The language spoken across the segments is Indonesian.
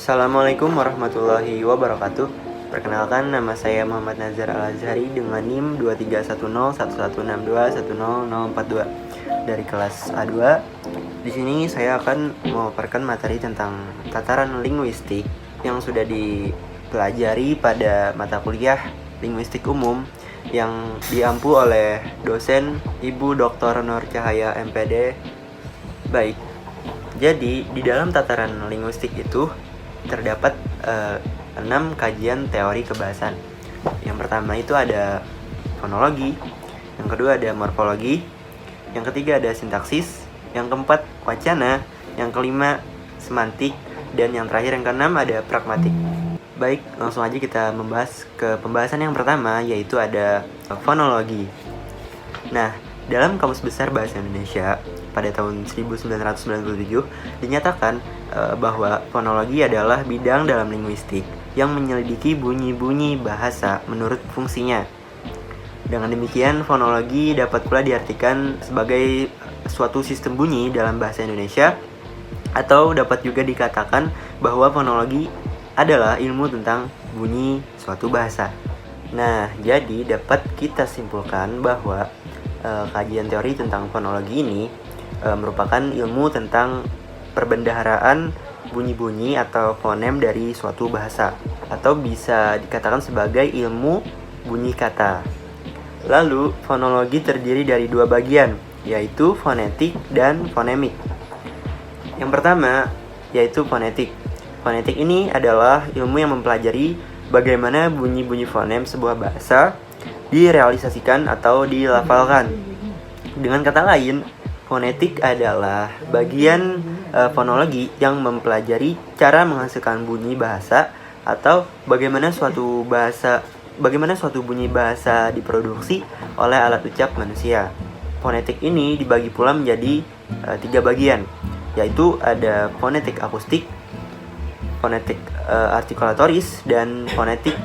Assalamualaikum warahmatullahi wabarakatuh. Perkenalkan, nama saya Muhammad Nazar Al-Azhari dengan NIM 23101162100042 dari kelas A2. Di sini saya akan memaparkan materi tentang tataran linguistik yang sudah dipelajari pada mata kuliah linguistik umum yang diampu oleh dosen Ibu Dr. Nur Cahaya MPD. Baik, jadi di dalam tataran linguistik itu terdapat 6 kajian teori kebahasan. Yang pertama itu ada fonologi, yang kedua ada morfologi, yang ketiga ada sintaksis, yang keempat wacana, yang kelima semantik, dan yang terakhir yang keenam ada pragmatik. Baik, langsung aja kita membahas ke pembahasan yang pertama, yaitu ada fonologi. Nah, dalam Kamus Besar Bahasa Indonesia pada tahun 1997 dinyatakan bahwa fonologi adalah bidang dalam linguistik yang menyelidiki bunyi-bunyi bahasa menurut fungsinya. Dengan demikian, fonologi dapat pula diartikan sebagai suatu sistem bunyi dalam bahasa Indonesia, atau dapat juga dikatakan bahwa fonologi adalah ilmu tentang bunyi suatu bahasa. Nah, jadi dapat kita simpulkan bahwa kajian teori tentang fonologi ini merupakan ilmu tentang perbendaharaan bunyi-bunyi atau fonem dari suatu bahasa, atau bisa dikatakan sebagai ilmu bunyi kata. Lalu, fonologi terdiri dari dua bagian, yaitu fonetik dan fonemik. Yang pertama, yaitu fonetik. Fonetik ini adalah ilmu yang mempelajari bagaimana bunyi-bunyi fonem sebuah bahasa direalisasikan atau dilafalkan. Dengan kata lain, fonetik adalah bagian fonologi yang mempelajari cara menghasilkan bunyi bahasa, atau bagaimana suatu bunyi bahasa diproduksi oleh alat ucap manusia. Fonetik ini dibagi pula menjadi 3 bagian, yaitu ada fonetik akustik, fonetik artikulatoris, dan fonetik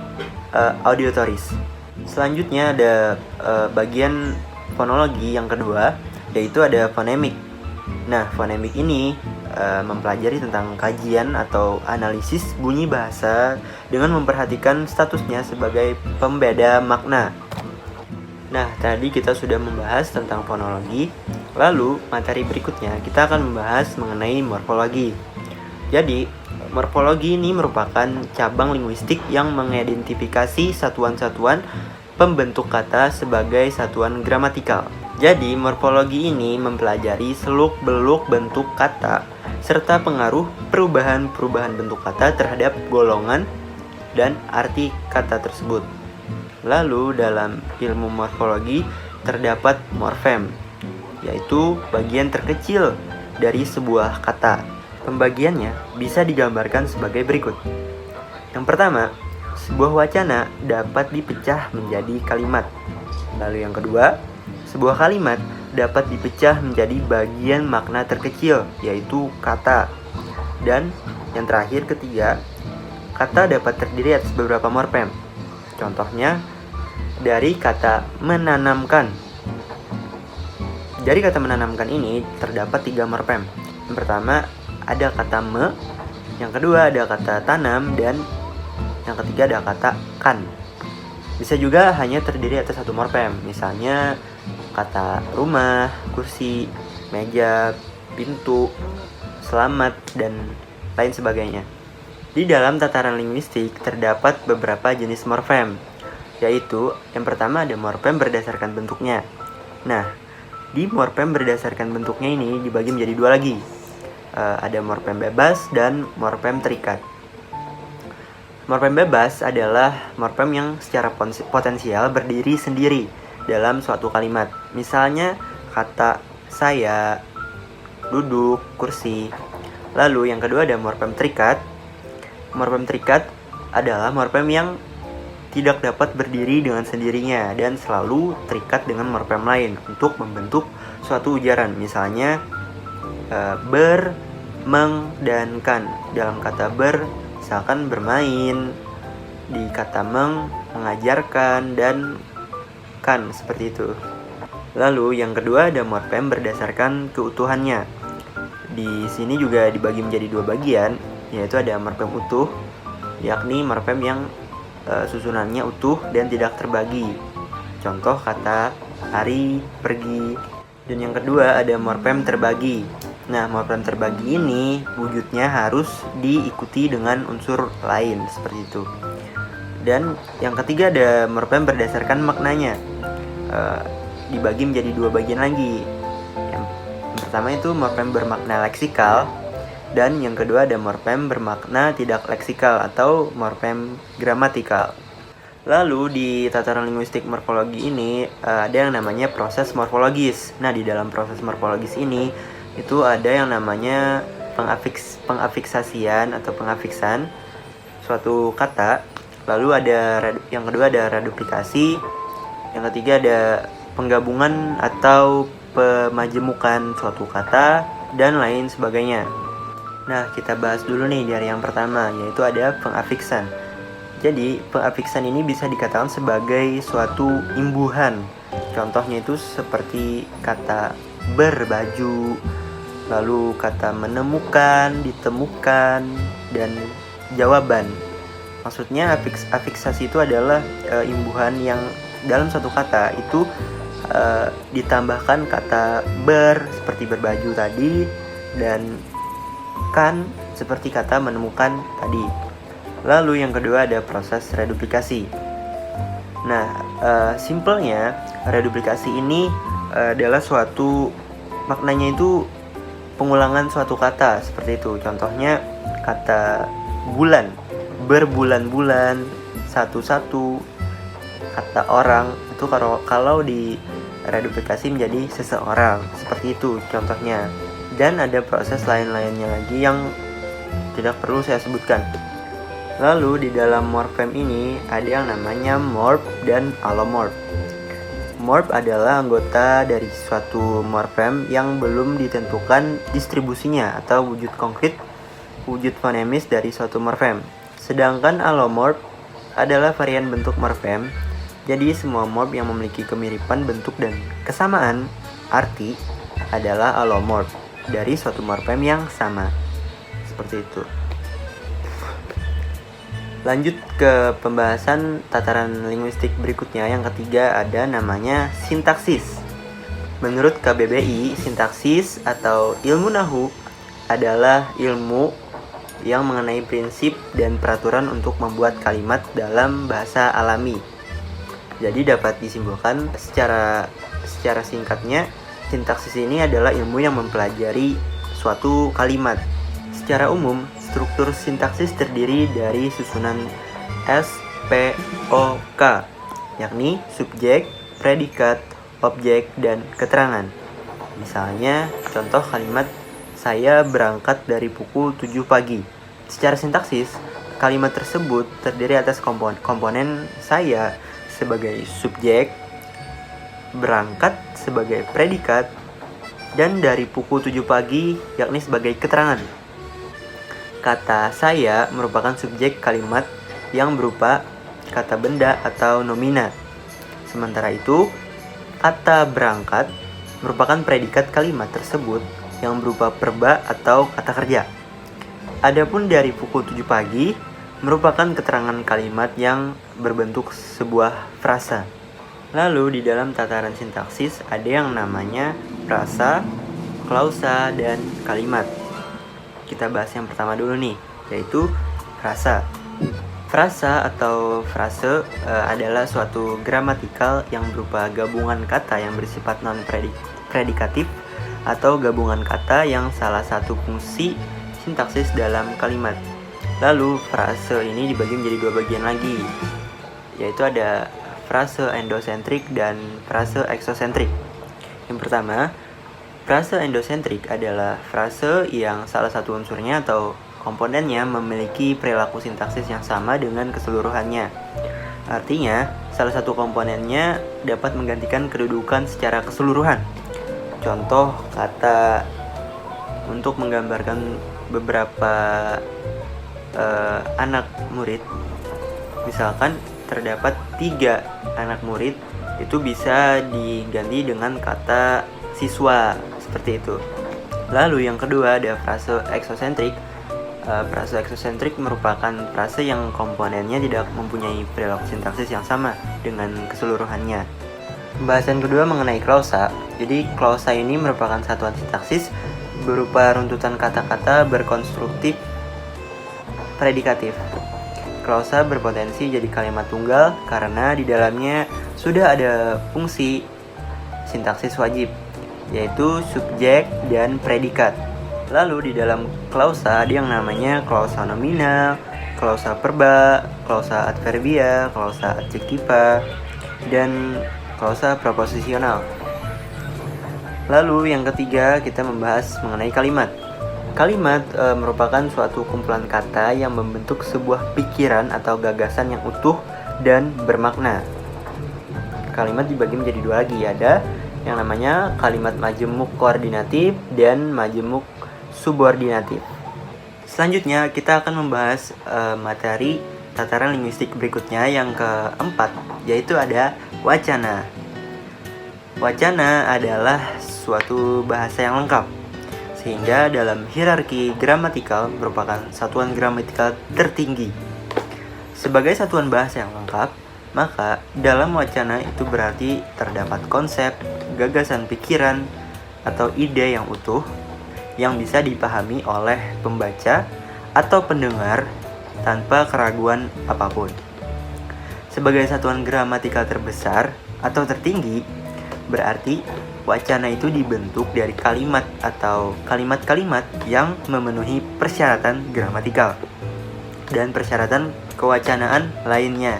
auditoris. Selanjutnya ada bagian fonologi yang kedua, yaitu ada fonemik. Nah, fonemik ini mempelajari tentang kajian atau analisis bunyi bahasa dengan memperhatikan statusnya sebagai pembeda makna. Nah, tadi kita sudah membahas tentang fonologi. Lalu, materi berikutnya kita akan membahas mengenai morfologi. Jadi, morfologi ini merupakan cabang linguistik yang mengidentifikasi satuan-satuan pembentuk kata sebagai satuan gramatikal. Jadi, morfologi ini mempelajari seluk-beluk bentuk kata serta pengaruh perubahan-perubahan bentuk kata terhadap golongan dan arti kata tersebut. Lalu, dalam ilmu morfologi terdapat morfem, yaitu bagian terkecil dari sebuah kata. Pembagiannya bisa digambarkan sebagai berikut. Yang pertama, sebuah wacana dapat dipecah menjadi kalimat. Lalu yang kedua, sebuah kalimat dapat dipecah menjadi bagian makna terkecil, yaitu kata. Dan yang terakhir, ketiga, kata dapat terdiri atas beberapa morfem. Contohnya, dari kata menanamkan. Dari kata menanamkan ini terdapat 3 morfem. Yang pertama, ada kata me, yang kedua ada kata tanam, dan yang ketiga ada kata kan. Bisa juga hanya terdiri atas 1 morfem, misalnya kata rumah, kursi, meja, pintu, selamat, dan lain sebagainya. Di dalam tataran linguistik terdapat beberapa jenis morfem, yaitu yang pertama ada morfem berdasarkan bentuknya. Nah, di morfem berdasarkan bentuknya ini dibagi menjadi 2 lagi. Ada morfem bebas dan morfem terikat. Morfem bebas adalah morfem yang secara potensial berdiri sendiri dalam suatu kalimat. Misalnya kata saya, duduk, kursi. Lalu yang kedua ada morfem terikat. Morfem terikat adalah morfem yang tidak dapat berdiri dengan sendirinya dan selalu terikat dengan morfem lain untuk membentuk suatu ujaran. Misalnya ber, meng, dan kan. Dalam kata ber, misalkan bermain. Di kata meng, mengajarkan, dan kan, seperti itu. Lalu yang kedua ada morfem berdasarkan keutuhannya. Di sini juga dibagi menjadi 2 bagian, yaitu ada morfem utuh, yakni morfem yang susunannya utuh dan tidak terbagi. Contoh kata hari, pergi. Dan yang kedua ada morfem terbagi. Nah, morfem terbagi ini wujudnya harus diikuti dengan unsur lain seperti itu. Dan yang ketiga ada morfem berdasarkan maknanya. Dibagi menjadi dua bagian lagi. Yang pertama itu morfem bermakna leksikal, dan yang kedua ada morfem bermakna tidak leksikal atau morfem gramatikal. Lalu di tataran linguistik morfologi ini ada yang namanya proses morfologis. Nah, di dalam proses morfologis ini itu ada yang namanya pengafiksasian atau pengafiksan suatu kata. Lalu ada yang kedua ada reduplikasi. Yang ketiga ada penggabungan atau pemajemukan suatu kata dan lain sebagainya. Nah, kita bahas dulu nih dari yang pertama, yaitu ada pengafiksan. Jadi, pengafiksan ini bisa dikatakan sebagai suatu imbuhan. Contohnya itu seperti kata berbaju, lalu kata menemukan, ditemukan, dan jawaban. Maksudnya afiksasi itu adalah imbuhan yang dalam suatu kata itu ditambahkan kata ber seperti berbaju tadi, dan kan seperti kata menemukan tadi. Lalu yang kedua ada proses reduplikasi. Nah, simpelnya reduplikasi ini adalah suatu maknanya itu pengulangan suatu kata seperti itu. Contohnya kata bulan, berbulan-bulan, satu-satu. Kata orang itu kalau di reduplikasi menjadi seseorang, seperti itu contohnya. Dan ada proses lain-lainnya lagi yang tidak perlu saya sebutkan. Lalu di dalam morfem ini ada yang namanya morf dan alomorf. Morf adalah anggota dari suatu morfem yang belum ditentukan distribusinya atau wujud konkret, wujud fonemis dari suatu morfem. Sedangkan alomorf adalah varian bentuk morfem. Jadi semua morf yang memiliki kemiripan bentuk dan kesamaan arti adalah alomorf dari suatu morfem yang sama. Seperti itu. Lanjut ke pembahasan tataran linguistik berikutnya. Yang ketiga ada namanya sintaksis. Menurut KBBI, sintaksis atau ilmu nahu adalah ilmu yang mengenai prinsip dan peraturan untuk membuat kalimat dalam bahasa alami. Jadi dapat disimpulkan secara singkatnya, sintaksis ini adalah ilmu yang mempelajari suatu kalimat. Secara umum, struktur sintaksis terdiri dari susunan SPOK, yakni subjek, predikat, objek, dan keterangan. Misalnya, contoh kalimat saya berangkat dari pukul 7 pagi. Secara sintaksis, kalimat tersebut terdiri atas komponen saya sebagai subjek, berangkat sebagai predikat, dan dari pukul 7 pagi yakni sebagai keterangan. Kata saya merupakan subjek kalimat yang berupa kata benda atau nomina. Sementara itu, kata berangkat merupakan predikat kalimat tersebut yang berupa verba atau kata kerja. Adapun dari pukul 7 pagi merupakan keterangan kalimat yang berbentuk sebuah frasa. Lalu di dalam tataran sintaksis ada yang namanya frasa, klausa, dan kalimat. Kita bahas yang pertama dulu nih, yaitu frasa. Frasa atau frase adalah suatu gramatikal yang berupa gabungan kata yang bersifat non-predikatif atau gabungan kata yang salah satu fungsi sintaksis dalam kalimat. Lalu frase ini dibagi menjadi dua bagian lagi, yaitu ada frase endosentrik dan frase eksosentrik. Yang pertama, frase endosentrik adalah frase yang salah satu unsurnya atau komponennya memiliki perilaku sintaksis yang sama dengan keseluruhannya. Artinya, salah satu komponennya dapat menggantikan kedudukan secara keseluruhan. Contoh kata untuk menggambarkan beberapa anak murid. Misalkan terdapat 3 anak murid, itu bisa diganti dengan kata siswa, seperti itu. Lalu yang kedua ada frase eksosentrik. Frase eksosentrik merupakan frase yang komponennya tidak mempunyai perilaku sintaksis yang sama dengan keseluruhannya. Pembahasan kedua mengenai klausa. Jadi klausa ini merupakan satuan sintaksis berupa runtutan kata-kata berkonstruktif predikatif. Klausa berpotensi jadi kalimat tunggal karena di dalamnya sudah ada fungsi sintaksis wajib, yaitu subjek dan predikat. Lalu di dalam klausa ada yang namanya klausa nominal, klausa perba, klausa adverbia, klausa adjektiva, dan klausa proposisional. Lalu yang ketiga kita membahas mengenai kalimat. Kalimat merupakan suatu kumpulan kata yang membentuk sebuah pikiran atau gagasan yang utuh dan bermakna. Kalimat dibagi menjadi dua lagi, ada yang namanya kalimat majemuk koordinatif dan majemuk subordinatif. Selanjutnya kita akan membahas materi tataran linguistik berikutnya yang keempat, yaitu ada wacana. Wacana adalah suatu bahasa yang lengkap, sehingga dalam hierarki gramatikal merupakan satuan gramatikal tertinggi. Sebagai satuan bahasa yang lengkap, maka dalam wacana itu berarti terdapat konsep, gagasan pikiran, atau ide yang utuh yang bisa dipahami oleh pembaca atau pendengar tanpa keraguan apapun. Sebagai satuan gramatikal terbesar atau tertinggi, berarti wacana itu dibentuk dari kalimat atau kalimat-kalimat yang memenuhi persyaratan gramatikal dan persyaratan kewacanaan lainnya.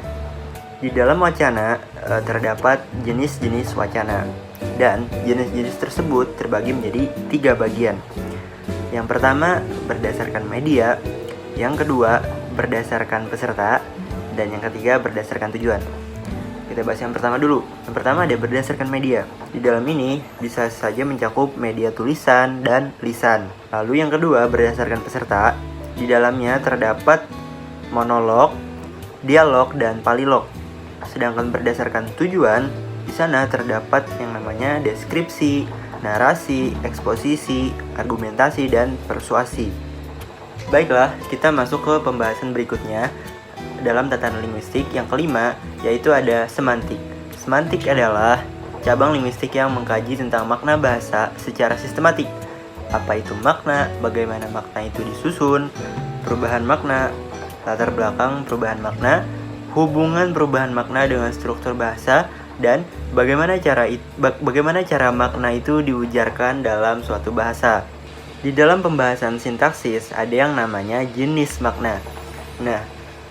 Di dalam wacana terdapat jenis-jenis wacana, dan jenis-jenis tersebut terbagi menjadi 3 bagian. Yang pertama berdasarkan media, yang kedua berdasarkan peserta, dan yang ketiga berdasarkan tujuan. Kita bahas yang pertama dulu. Yang pertama ada berdasarkan media. Di dalam ini bisa saja mencakup media tulisan dan lisan. Lalu yang kedua berdasarkan peserta. Di dalamnya terdapat monolog, dialog, dan palilog. Sedangkan berdasarkan tujuan, di sana terdapat yang namanya deskripsi, narasi, eksposisi, argumentasi, dan persuasi. Baiklah, kita masuk ke pembahasan berikutnya dalam tatanan linguistik yang kelima, yaitu ada semantik. Semantik adalah cabang linguistik yang mengkaji tentang makna bahasa secara sistematik. Apa itu makna, bagaimana makna itu disusun, perubahan makna, latar belakang perubahan makna, hubungan perubahan makna dengan struktur bahasa, dan bagaimana cara makna itu diujarkan dalam suatu bahasa. Di dalam pembahasan sintaksis ada yang namanya jenis makna. Nah,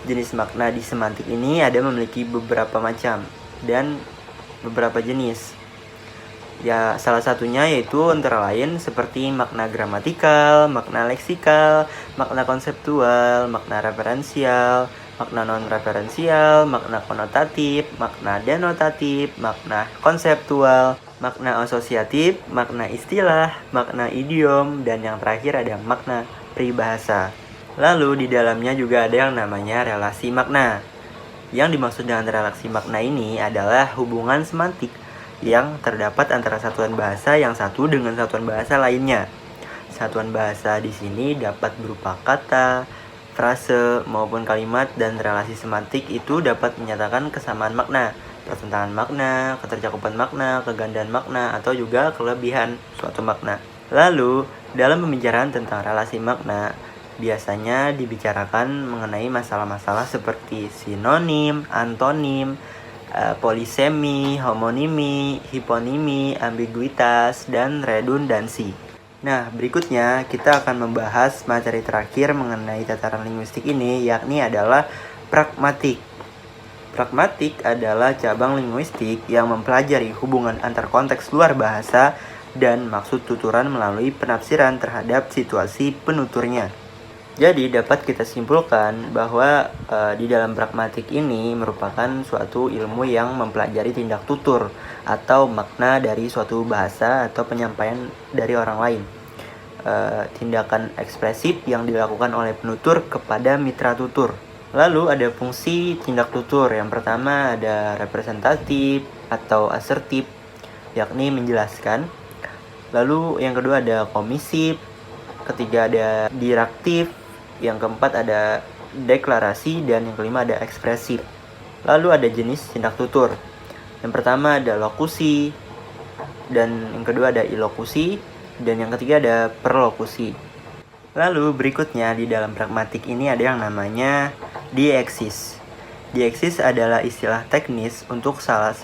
jenis makna di semantik ini ada memiliki beberapa macam dan beberapa jenis. Ya, salah satunya yaitu antara lain seperti makna gramatikal, makna leksikal, makna konseptual, makna referensial, makna non-referensial, makna konotatif, makna denotatif, makna konseptual, makna asosiatif, makna istilah, makna idiom, dan yang terakhir ada makna peribahasa. Lalu di dalamnya juga ada yang namanya relasi makna. Yang dimaksud dengan relasi makna ini adalah hubungan semantik yang terdapat antara satuan bahasa yang satu dengan satuan bahasa lainnya. Satuan bahasa di sini dapat berupa kata, frase, maupun kalimat, dan relasi semantik itu dapat menyatakan kesamaan makna, pertentangan makna, ketercakupan makna, kegandaan makna, atau juga kelebihan suatu makna. Lalu, dalam pembicaraan tentang relasi makna, biasanya dibicarakan mengenai masalah-masalah seperti sinonim, antonim, polisemi, homonimi, hiponimi, ambiguitas, dan redundansi. Nah, berikutnya kita akan membahas materi terakhir mengenai tataran linguistik ini, yakni adalah pragmatik. Pragmatik adalah cabang linguistik yang mempelajari hubungan antar konteks luar bahasa dan maksud tuturan melalui penafsiran terhadap situasi penuturnya. Jadi dapat kita simpulkan bahwa di dalam pragmatik ini merupakan suatu ilmu yang mempelajari tindak tutur atau makna dari suatu bahasa atau penyampaian dari orang lain. Tindakan ekspresif yang dilakukan oleh penutur kepada mitra tutur. Lalu ada fungsi tindak tutur. Yang pertama ada representatif atau asertif, yakni menjelaskan. Lalu yang kedua ada komisif, ketiga ada diraktif, yang keempat ada deklarasi, dan yang kelima ada ekspresif. Lalu ada jenis tindak tutur. Yang pertama ada lokusi, dan yang kedua ada ilokusi, dan yang ketiga ada perlokusi. Lalu berikutnya di dalam pragmatik ini ada yang namanya dieksis. Dieksis adalah istilah teknis untuk salah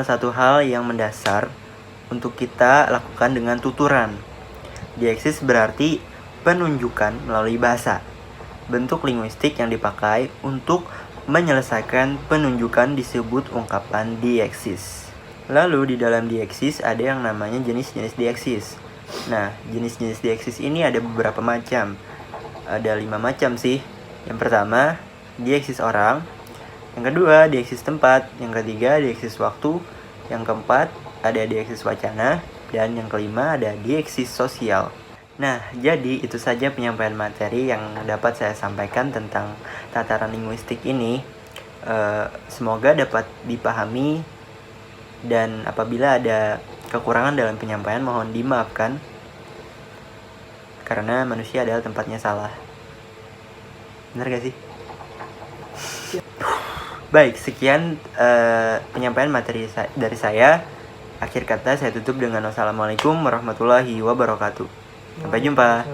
satu hal yang mendasar untuk kita lakukan dengan tuturan. Dieksis berarti penunjukan melalui bahasa. Bentuk linguistik yang dipakai untuk menyelesaikan penunjukan disebut ungkapan dieksis. Lalu di dalam dieksis ada yang namanya jenis-jenis dieksis. Nah, jenis-jenis dieksis ini ada beberapa macam. Ada 5 macam sih. Yang pertama, dieksis orang. Yang kedua, dieksis tempat. Yang ketiga, dieksis waktu. Yang keempat, ada dieksis wacana. Dan yang kelima, ada dieksis sosial. Nah, jadi itu saja penyampaian materi yang dapat saya sampaikan tentang tataran linguistik ini. Semoga dapat dipahami, dan apabila ada kekurangan dalam penyampaian mohon dimaafkan, karena manusia adalah tempatnya salah. Benar gak sih? Baik, sekian penyampaian materi dari saya. Akhir kata saya tutup dengan wassalamualaikum warahmatullahi wabarakatuh. Sampai jumpa.